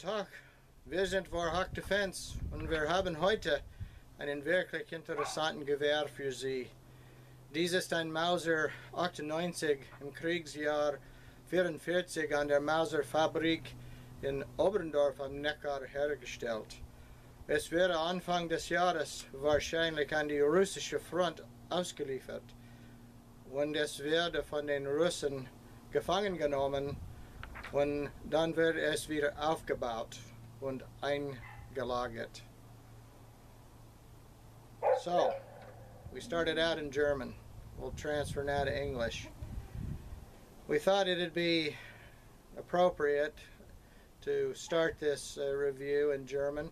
Tag, wir sind Warhawk Defense und wir haben heute einen wirklich interessanten Gewehr für Sie. Dies ist ein Mauser 98 im Kriegsjahr 44 an der Mauser Fabrik in Oberndorf am Neckar hergestellt. Es wurde Anfang des Jahres wahrscheinlich an die russische Front ausgeliefert und es wurde von den Russen gefangen genommen und dann wird es wieder aufgebaut und eingelagert. So, we started out in German. We'll transfer now to English. We thought it'd be appropriate to start this review in German,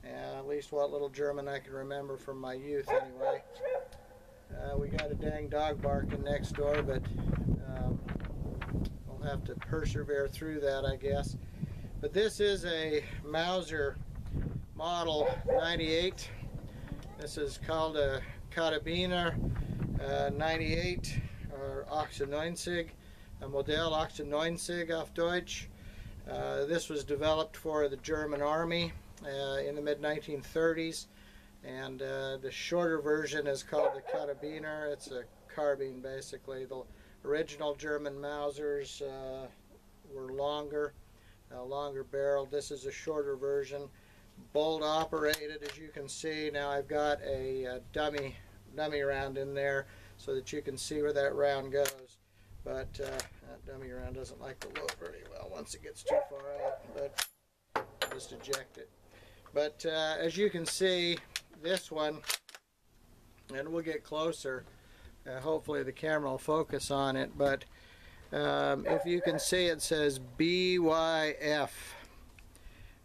at least what little German I can remember from my youth anyway. We got a dang dog barking next door, but we'll have to persevere through that, I guess. But this is a Mauser model 98. This is called a Karabiner 98 or 98, a Modell 98 auf Deutsch. This was developed for the German Army in the mid-1930s, and the shorter version is called the Karabiner. It's a carbine, basically. The original German Mausers were longer barreled. This is a shorter version, bolt operated, as you can see. Now I've got a dummy round in there so that you can see where that round goes, but that dummy round doesn't like to load very well once it gets too far out, but just eject it. But as you can see, this one, and we'll get closer, hopefully the camera will focus on it, but if you can see, it says BYF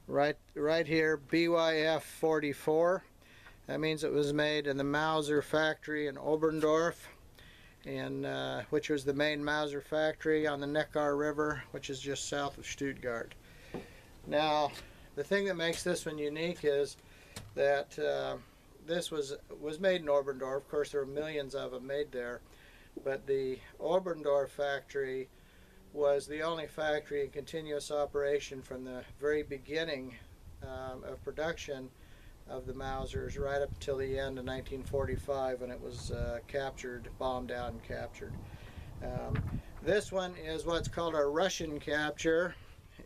right here, BYF 44. That means it was made in the Mauser factory in Oberndorf, and which was the main Mauser factory on the Neckar River, which is just south of Stuttgart. Now, the thing that makes this one unique is that this was made in Oberndorf. Of course, there were millions of them made there, but the Oberndorf factory was the only factory in continuous operation from the very beginning of production of the Mausers right up until the end of 1945, when it was captured, bombed out and captured. This one is what's called a Russian capture.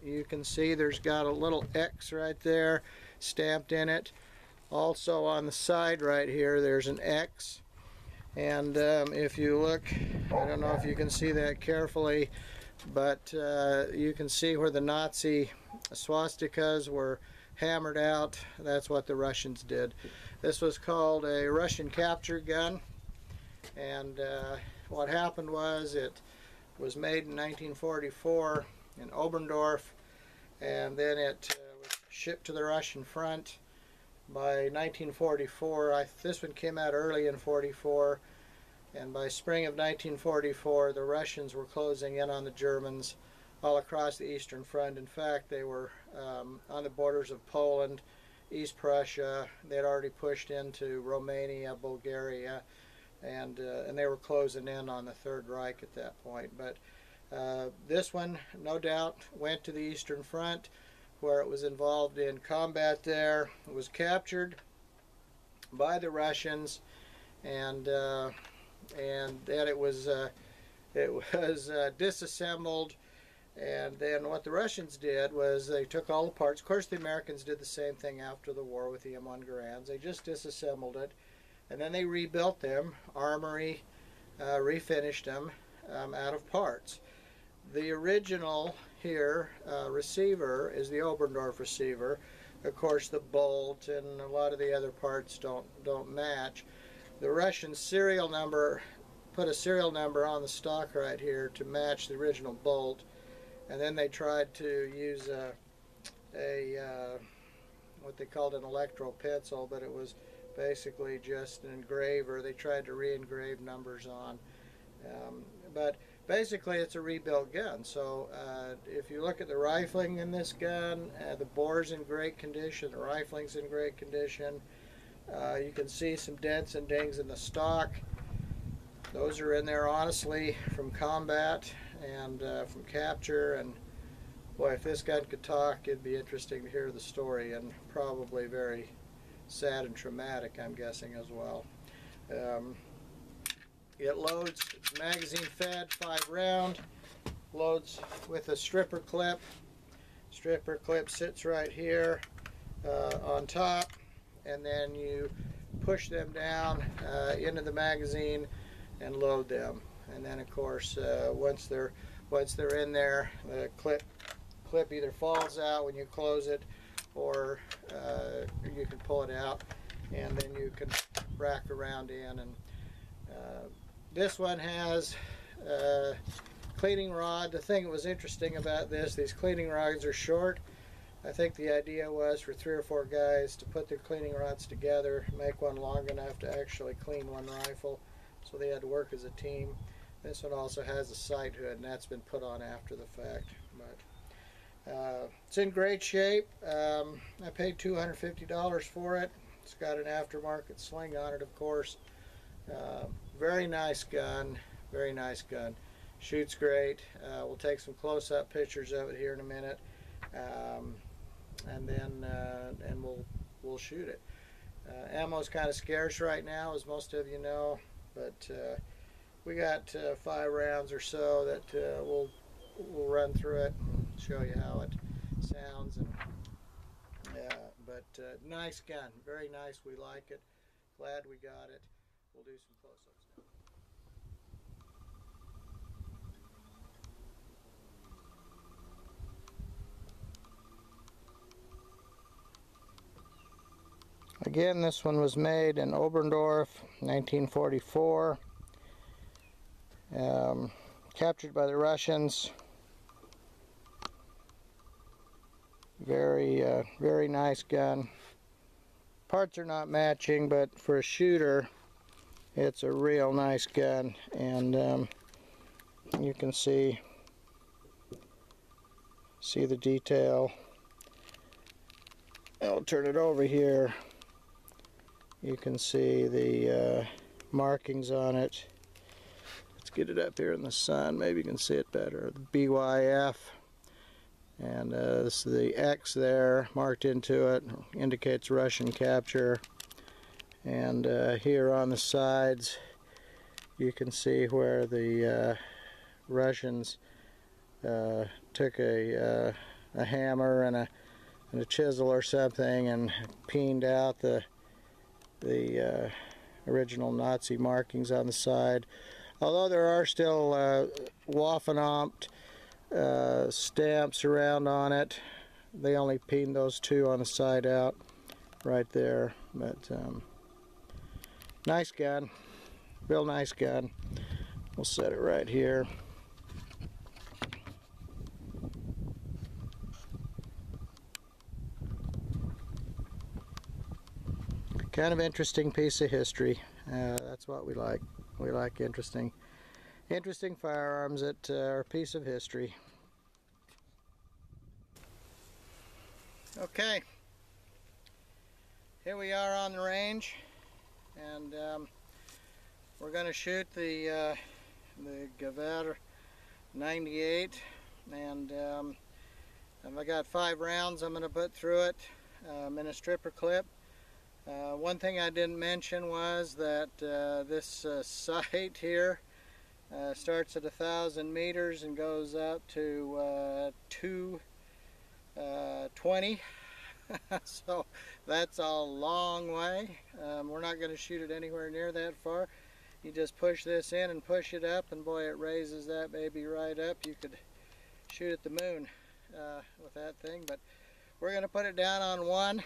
You can see there's got a little X right there stamped in it. Also on the side right here there's an X, and if you look, I don't know if you can see that carefully, but you can see where the Nazi swastikas were hammered out. That's what the Russians did. This was called a Russian capture gun, and what happened was it was made in 1944 in Oberndorf, and then it was shipped to the Russian front. By 1944, this one came out early in 44, and by spring of 1944 the Russians were closing in on the Germans all across the Eastern Front. In fact, they were on the borders of Poland, East Prussia. They had already pushed into Romania, Bulgaria, and they were closing in on the Third Reich at that point. But this one, no doubt, went to the Eastern Front, where it was involved in combat there. It was captured by the Russians, and then it was disassembled. And then what the Russians did was they took all the parts. Of course, the Americans did the same thing after the war with the M1 Garands. They just disassembled it, and then they rebuilt them, armory, refinished them out of parts. The original here receiver is the Oberndorf receiver. Of course, the bolt and a lot of the other parts don't match. The Russian serial number, put a serial number on the stock right here to match the original bolt, and then they tried to use what they called an electro pencil, but it was basically just an engraver. They tried to re-engrave numbers on, but basically it's a rebuilt gun. So if you look at the rifling in this gun, the bore's in great condition, the rifling's in great condition. You can see some dents and dings in the stock. Those are in there honestly from combat and from capture, and Boy, if this gun could talk, it'd be interesting to hear the story, and probably very sad and traumatic, I'm guessing, as well. It loads, it's magazine fed, 5-round, loads with a stripper clip. Stripper clip sits right here on top, and then you push them down into the magazine and load them. And then, of course, once they're in there, the clip either falls out when you close it, or you can pull it out, and then you can rack around in. And this one has cleaning rod. The thing that was interesting about this, these cleaning rods are short. I think the idea was for 3 or 4 guys to put their cleaning rods together, make one long enough to actually clean one rifle, so they had to work as a team. This one also has a sight hood, and that's been put on after the fact. But it's in great shape. I paid $250 for it. It's got an aftermarket sling on it, of course. Very nice gun, very nice gun. Shoots great. We'll take some close-up pictures of it here in a minute, and then we'll shoot it. Ammo's kind of scarce right now, as most of you know, but we got 5 rounds or so that we'll run through it and show you how it sounds. And but nice gun, very nice. We like it. Glad we got it. We'll do some close-ups now. Again, this one was made in Oberndorf, 1944. Captured by the Russians. Very nice gun. Parts are not matching, but for a shooter, it's a real nice gun. And you can see the detail. I'll turn it over here. You can see the markings on it. Let's get it up here in the sun. Maybe you can see it better. The BYF, and this is the X there marked into it, indicates Russian capture. And here on the sides, you can see where the Russians took a hammer and a chisel or something and peened out the original Nazi markings on the side. Although there are still Waffenamt stamps around on it, they only peened those 2 on the side out right there. But nice gun, real nice gun. We'll set it right here. Kind of interesting piece of history. That's what we like. We like interesting firearms that are a piece of history. Okay, here we are on the range, and we're going to shoot the Gewehr 98, and I got 5 rounds I'm going to put through it in a stripper clip. One thing I didn't mention was that this sight here starts at 1,000 meters and goes up to 220. So that's a long way. We're not going to shoot it anywhere near that far. You just push this in and push it up, and boy, it raises that baby right up. You could shoot at the moon with that thing, but we're going to put it down on 1.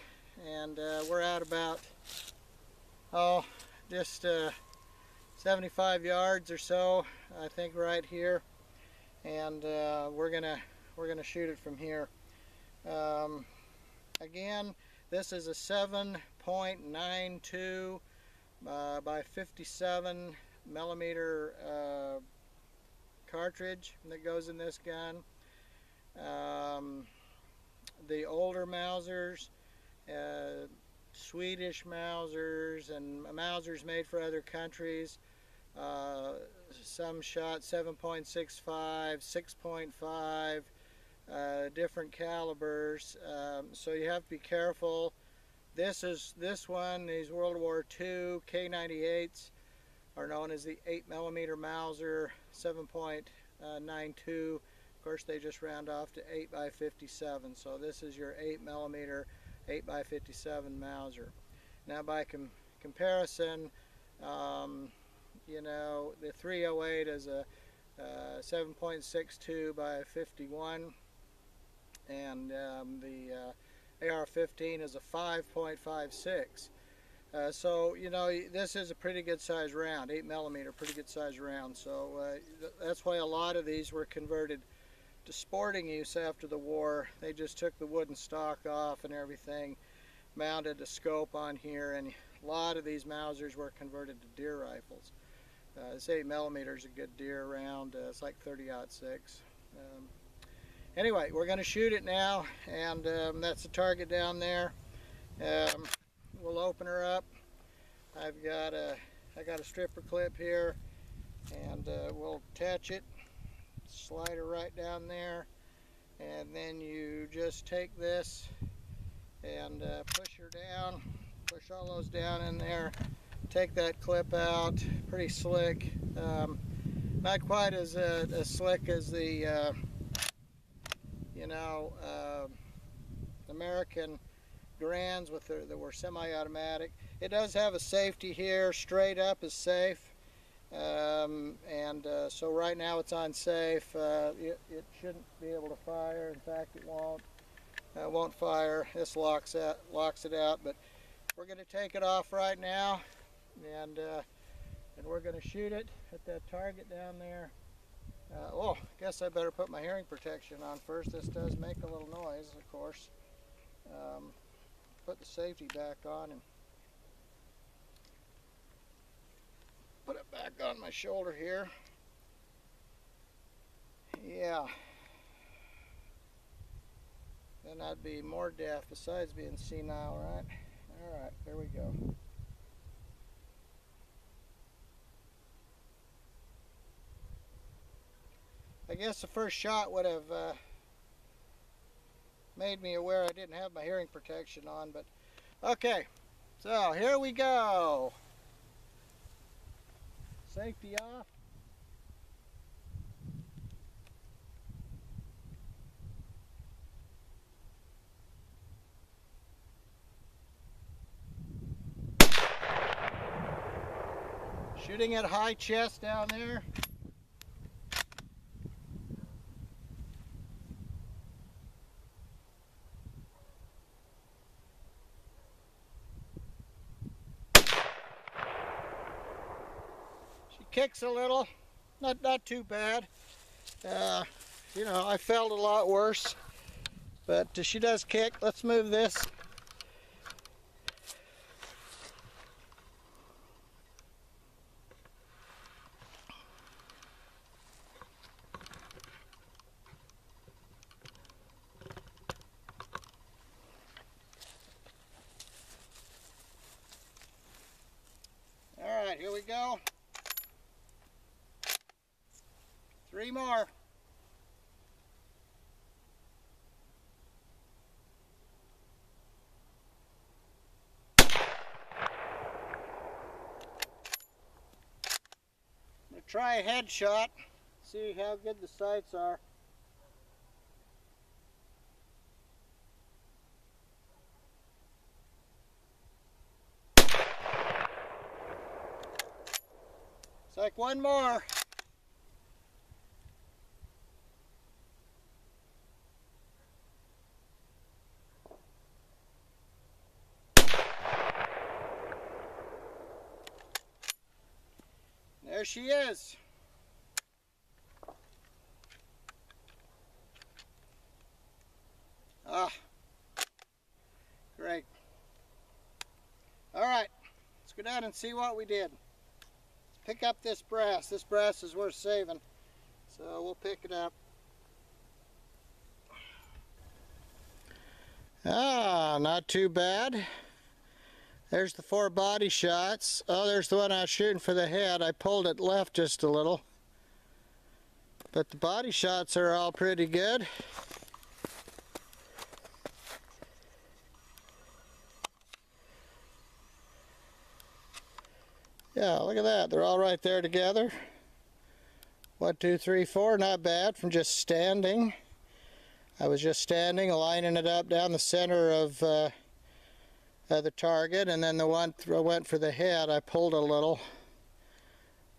And we're out about, just 75 yards or so, I think, right here. And we're gonna shoot it from here. Again, this is a 7.92 by 57 millimeter cartridge that goes in this gun. The older Mausers, Swedish Mausers and Mausers made for other countries, some shot 7.65, 6.5, different calibers, so you have to be careful. This one, these World War II K98s are known as the 8mm Mauser 7.92. Of course, they just round off to 8x57, so this is your 8mm 8x57 Mauser. Now, by comparison, you know, the 308 is a 7.62 by 51, and the AR-15 is a 5.56. So, you know, this is a pretty good size round, 8mm, pretty good size round. So that's why a lot of these were converted to sporting use after the war. They just took the wooden stock off and everything, mounted a scope on here, and a lot of these Mausers were converted to deer rifles. This 8mm is a good deer round. It's like 30-06. Anyway, we're going to shoot it now, and that's the target down there. We'll open her up. I got a stripper clip here, and we'll attach it, slide her right down there, and then you just take this and push her down, push all those down in there, take that clip out. Pretty slick. Not quite as slick as the you know, American Grands with that were semi-automatic. It does have a safety here. Straight up is safe, so right now it's on safe. It shouldn't be able to fire. In fact, it won't fire. This locks it out. But we're going to take it off right now, and we're going to shoot it at that target down there. Oh, I guess I better put my hearing protection on first. This does make a little noise, of course. Put the safety back on and put it back on my shoulder here. Yeah. Then I'd be more deaf besides being senile, right? Alright, there we go. I guess the first shot would have made me aware I didn't have my hearing protection on, but okay, so here we go. Safety off. Shooting at high chest down there. Kicks a little, not too bad. You know, I felt a lot worse, but she does kick. Let's move this. All right, here we go. 3 more. I'm going to try a headshot, see how good the sights are. It's like one more. There she is. Ah, great. All right, let's go down and see what we did. Let's pick up this brass. This brass is worth saving, so we'll pick it up. Ah, not too bad. There's the 4 body shots. Oh, there's the one I was shooting for the head. I pulled it left just a little. But the body shots are all pretty good. Yeah, look at that. They're all right there together. 1, 2, 3, 4. Not bad from just standing. I was just standing, lining it up down the center of the target, and then the one I went for the head, I pulled a little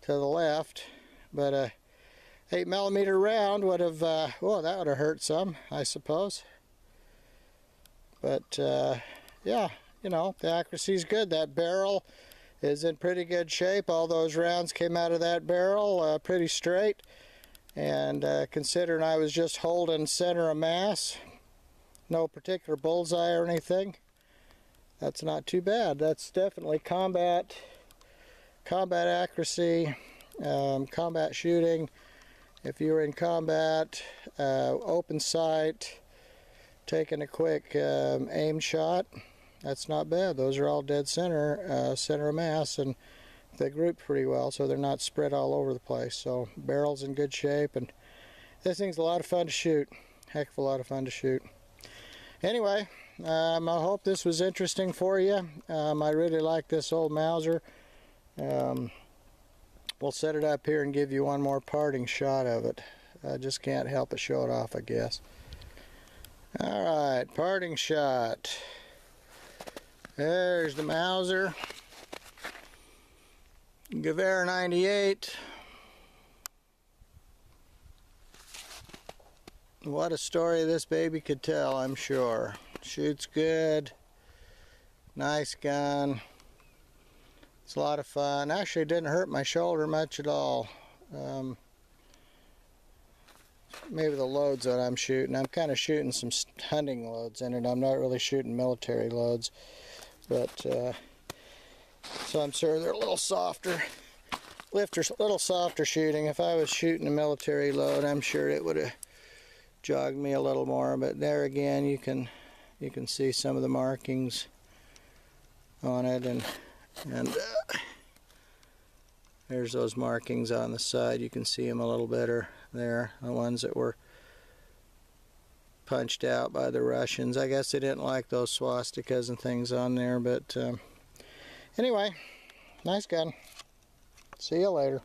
to the left, but a 8mm round would have, well, that would have hurt some, I suppose. But yeah, you know, the accuracy's good. That barrel is in pretty good shape. All those rounds came out of that barrel pretty straight, and considering I was just holding center of mass, no particular bullseye or anything, that's not too bad. That's definitely combat accuracy, combat shooting. If you were in combat, open sight, taking a quick aim shot, that's not bad. Those are all dead center, center of mass, and they group pretty well, so they're not spread all over the place. So barrel's in good shape, and this thing's a lot of fun to shoot. Heck of a lot of fun to shoot. Anyway, I hope this was interesting for you. I really like this old Mauser. We'll set it up here and give you one more parting shot of it. I just can't help but show it off, I guess. Alright, parting shot. There's the Mauser. K98. What a story this baby could tell, I'm sure. Shoots good. Nice gun. It's a lot of fun. Actually, it didn't hurt my shoulder much at all. Maybe the loads that I'm shooting. I'm kind of shooting some hunting loads in it. I'm not really shooting military loads. But, so I'm sure they're a little softer. Lifter's a little softer shooting. If I was shooting a military load, I'm sure it would have jogged me a little more. But there again, you can see some of the markings on it, and there's those markings on the side. You can see them a little better there, the ones that were punched out by the Russians. I guess they didn't like those swastikas and things on there, but anyway, nice gun. See you later.